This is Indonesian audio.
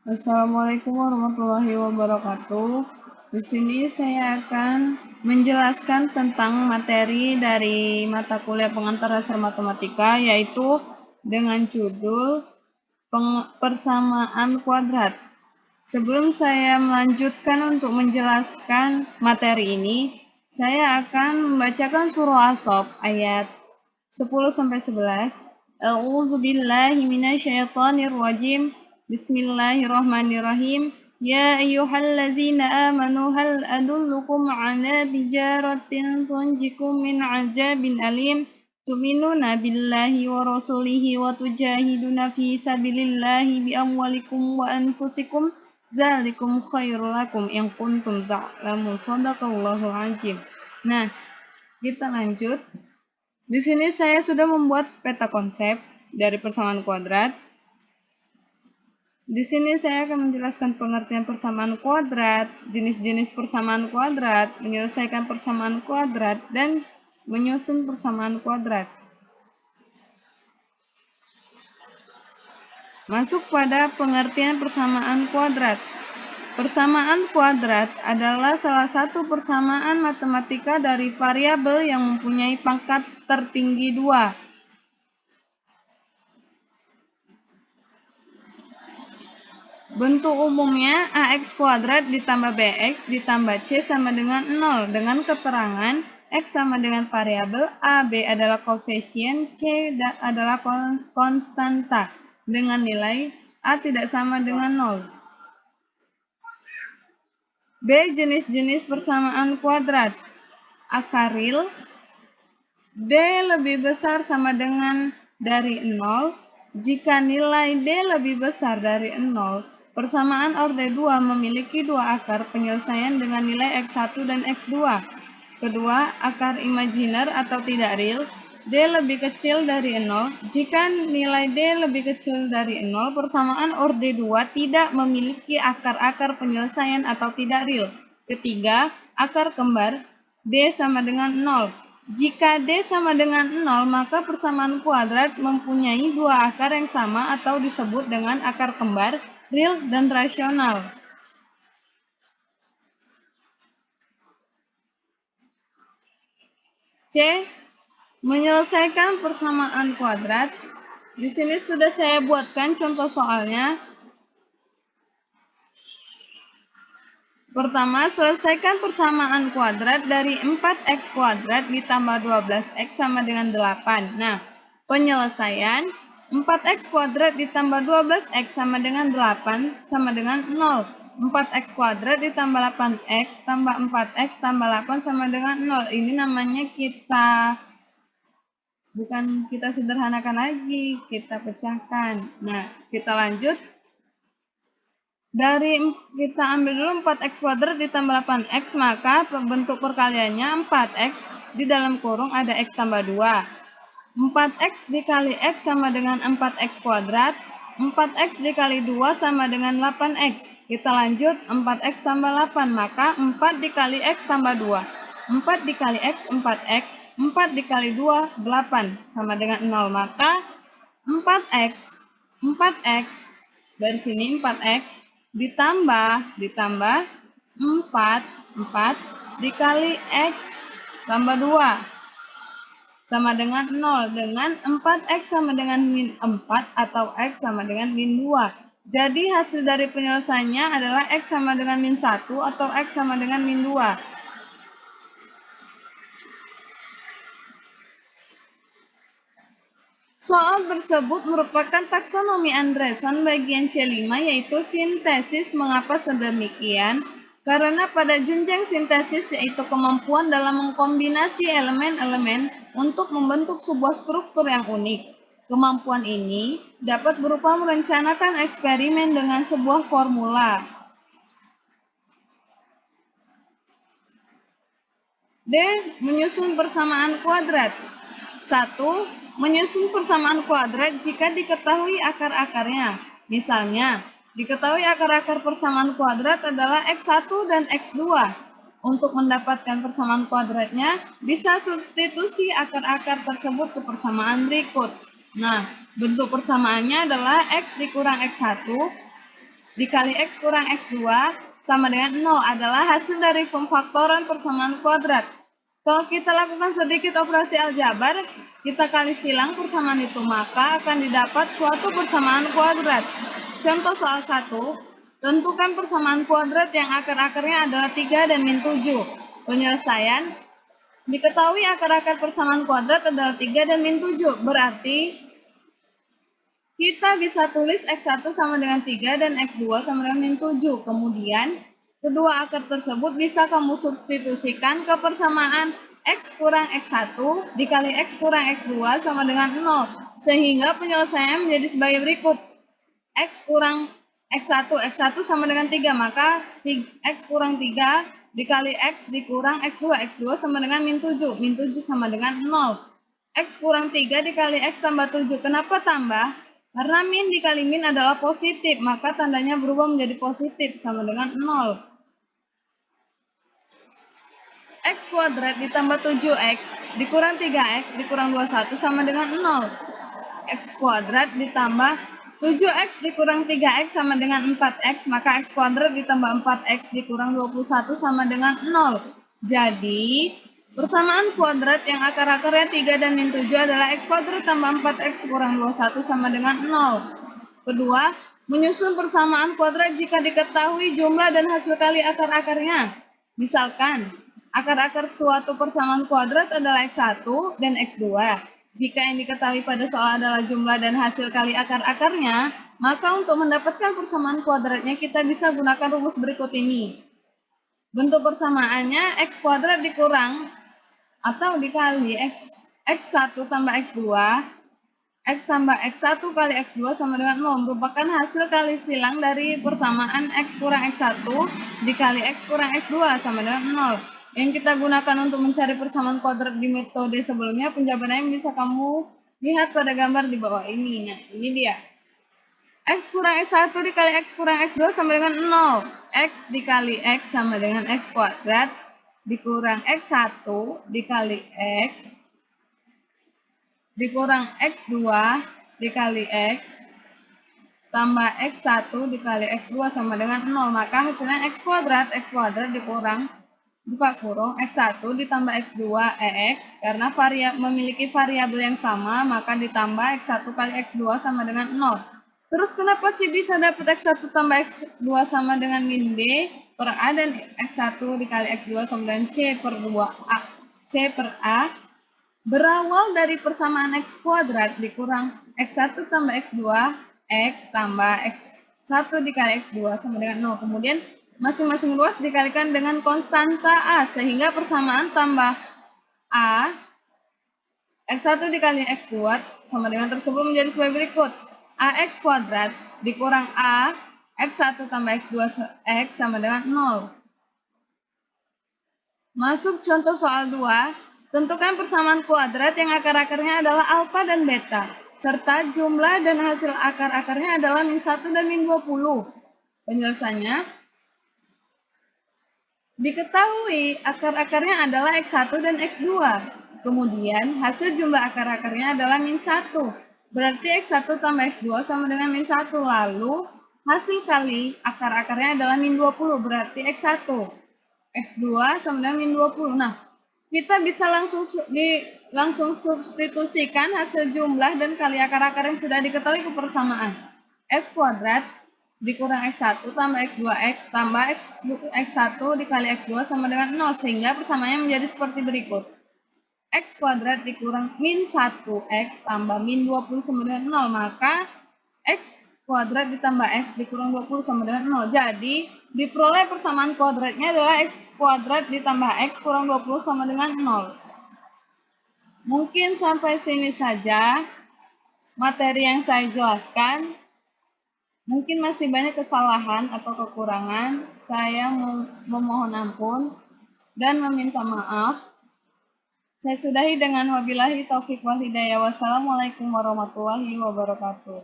Assalamualaikum warahmatullahi wabarakatuh. Di sini saya akan menjelaskan tentang materi dari mata kuliah pengantar dasar matematika, yaitu dengan judul persamaan kuadrat. Sebelum saya melanjutkan untuk menjelaskan materi ini, saya akan membacakan surah As-Saff ayat 10-11. A'udzu billahi minasyaitonir rajim. Bismillahirrahmanirrahim. Ya ayyuhallazina amanu hal adullukum ala tijaratin tunjikum min azabin alim. Tu'minuna billahi wa rasulihi wa tujahiduna fi sabilillahi bi amwalikum wa anfusikum. Zalikum khairul lakum in kuntum ta'lamun. Shadaqallahul azim. Nah, kita lanjut. Di sini saya sudah membuat peta konsep dari persamaan kuadrat. Di sini saya akan menjelaskan pengertian persamaan kuadrat, jenis-jenis persamaan kuadrat, menyelesaikan persamaan kuadrat, dan menyusun persamaan kuadrat. Masuk pada pengertian persamaan kuadrat. Persamaan kuadrat adalah salah satu persamaan matematika dari variabel yang mempunyai pangkat tertinggi 2. Bentuk umumnya ax kuadrat ditambah bx ditambah c sama dengan 0 dengan keterangan x sama dengan variabel a, b adalah koefisien, c adalah konstanta dengan nilai a tidak sama dengan 0. B. Jenis-jenis persamaan kuadrat. Akaril D lebih besar sama dengan dari 0. Jika nilai D lebih besar dari 0, persamaan orde 2 memiliki dua akar penyelesaian dengan nilai X1 dan X2. Kedua, akar imajiner atau tidak real, D lebih kecil dari 0. Jika nilai D lebih kecil dari 0, persamaan orde 2 tidak memiliki akar-akar penyelesaian atau tidak real. Ketiga, akar kembar, D sama dengan 0. Jika D sama dengan 0, maka persamaan kuadrat mempunyai dua akar yang sama atau disebut dengan akar kembar, real dan rasional. C. Menyelesaikan persamaan kuadrat. Di sini sudah saya buatkan contoh soalnya. Pertama, selesaikan persamaan kuadrat dari 4x kuadrat ditambah 12x sama dengan 8. Nah, penyelesaian 4x kuadrat ditambah 12x sama dengan 8 sama dengan 0. 4x kuadrat ditambah 8x tambah 4x tambah 8 sama dengan 0. Ini namanya bukan kita sederhanakan lagi, kita pecahkan. Nah, kita lanjut. Kita ambil dulu 4x kuadrat ditambah 8x, maka bentuk perkaliannya 4x, di dalam kurung ada x tambah 2. 4x dikali x sama dengan 4x kuadrat, 4x dikali 2 sama dengan 8x. Kita lanjut, 4x tambah 8, maka 4 dikali x tambah 2. 4 dikali x, 4x, 4 dikali 2, 8, sama dengan 0. Maka 4x dari sini 4x ditambah 4 dikali x tambah 2 sama dengan 0, dengan 4x sama dengan min 4 atau x sama dengan min 2. Jadi hasil dari penyelesaiannya adalah x sama dengan min 1 atau x sama dengan min 2. Soal tersebut merupakan taksonomi Andreson bagian C5, yaitu sintesis. Mengapa sedemikian? Karena pada jenjang sintesis, yaitu kemampuan dalam mengkombinasi elemen-elemen untuk membentuk sebuah struktur yang unik. Kemampuan ini dapat berupa merencanakan eksperimen dengan sebuah formula. D. Menyusun persamaan kuadrat. 1. Menyusun persamaan kuadrat jika diketahui akar-akarnya. Misalnya, diketahui akar-akar persamaan kuadrat adalah X1 dan X2. Untuk mendapatkan persamaan kuadratnya, bisa substitusi akar-akar tersebut ke persamaan berikut. Nah, bentuk persamaannya adalah X dikurang X1 dikali X kurang X2 sama dengan 0 adalah hasil dari pemfaktoran persamaan kuadrat. Kalau kita lakukan sedikit operasi aljabar, kita kali silang persamaan itu, maka akan didapat suatu persamaan kuadrat. Contoh soal 1, tentukan persamaan kuadrat yang akar-akarnya adalah 3 dan min 7. Penyelesaian, diketahui akar-akar persamaan kuadrat adalah 3 dan min 7, berarti kita bisa tulis X1 sama dengan 3 dan X2 sama dengan min 7. Kemudian, kedua akar tersebut bisa kamu substitusikan ke persamaan X kurang X1 dikali X kurang X2 sama dengan 0. Sehingga penyelesaiannya menjadi sebagai berikut. X kurang X1, X1 sama dengan 3, maka X kurang 3 dikali X dikurang X2, X2 sama dengan min 7 sama dengan 0. X kurang 3 dikali X tambah 7, kenapa tambah? Karena min dikali min adalah positif, maka tandanya berubah menjadi positif sama dengan 0. X kuadrat ditambah 7X dikurang 3X dikurang 21 sama dengan 0. X kuadrat ditambah 7X dikurang 3X sama dengan 4X, maka X kuadrat ditambah 4X dikurang 21 sama dengan 0. Jadi, persamaan kuadrat yang akar-akarnya 3 dan min 7 adalah X kuadrat tambah 4X kurang 21 sama dengan 0. Kedua, menyusun persamaan kuadrat jika diketahui jumlah dan hasil kali akar-akarnya. Misalkan, akar-akar suatu persamaan kuadrat adalah X1 dan X2. Jika yang diketahui pada soal adalah jumlah dan hasil kali akar-akarnya, maka untuk mendapatkan persamaan kuadratnya kita bisa gunakan rumus berikut ini. Bentuk persamaannya X kuadrat dikurang atau dikali X1 tambah X2, X tambah X1 kali X2 sama dengan 0, merupakan hasil kali silang dari persamaan X kurang X1 dikali X kurang X2 sama dengan 0. Yang kita gunakan untuk mencari persamaan kuadrat di metode sebelumnya, penjabarannya bisa kamu lihat pada gambar di bawah ini. Nah, ini dia. X kurang X1 dikali X kurang X2 sama dengan 0. X dikali X sama dengan X kuadrat dikurang X1 dikali X dikurang X2 dikali X tambah X1 dikali X2 sama dengan 0. Maka hasilnya X kuadrat dikurang buka kurung X1 ditambah X2 X, karena memiliki variabel yang sama, maka ditambah X1 kali X2 sama dengan 0. Terus kenapa sih bisa dapat X1 tambah X2 sama dengan min B per A dan X1 dikali X2 sama dengan C per 2A, C per A? Berawal dari persamaan X kuadrat dikurang X1 tambah X2 X tambah X1 dikali X2 sama dengan 0. Kemudian masing-masing ruas dikalikan dengan konstanta A, sehingga persamaan tambah A X1 dikali X2 sama dengan tersebut menjadi sebagai berikut. AX kuadrat dikurang A X1 tambah X2 X sama dengan 0. Masuk contoh soal 2, tentukan persamaan kuadrat yang akar-akarnya adalah alfa dan beta, serta jumlah dan hasil akar-akarnya adalah min 1 dan min 20. Penjelasannya, diketahui akar-akarnya adalah X1 dan X2. Kemudian, hasil jumlah akar-akarnya adalah min 1. Berarti X1 tambah X2 sama dengan min 1. Lalu, hasil kali akar-akarnya adalah min 20. Berarti X1. X2 sama dengan min 20. Nah, kita bisa langsung substitusikan hasil jumlah dan kali akar-akar yang sudah diketahui ke persamaan. X kuadrat dikurang X1 tambah X2X tambah X1 dikali X2 sama dengan 0, sehingga persamaannya menjadi seperti berikut. X kuadrat dikurang min 1X tambah min 20 sama dengan 0, maka X kuadrat ditambah X dikurang 20 sama dengan 0. Jadi, diperoleh persamaan kuadratnya adalah X kuadrat ditambah X kurang 20 sama dengan 0. Mungkin sampai sini saja materi yang saya jelaskan. Mungkin masih banyak kesalahan atau kekurangan. Saya memohon ampun dan meminta maaf. Saya sudahi dengan wabillahi taufiq wal hidayah. Wassalamualaikum warahmatullahi wabarakatuh.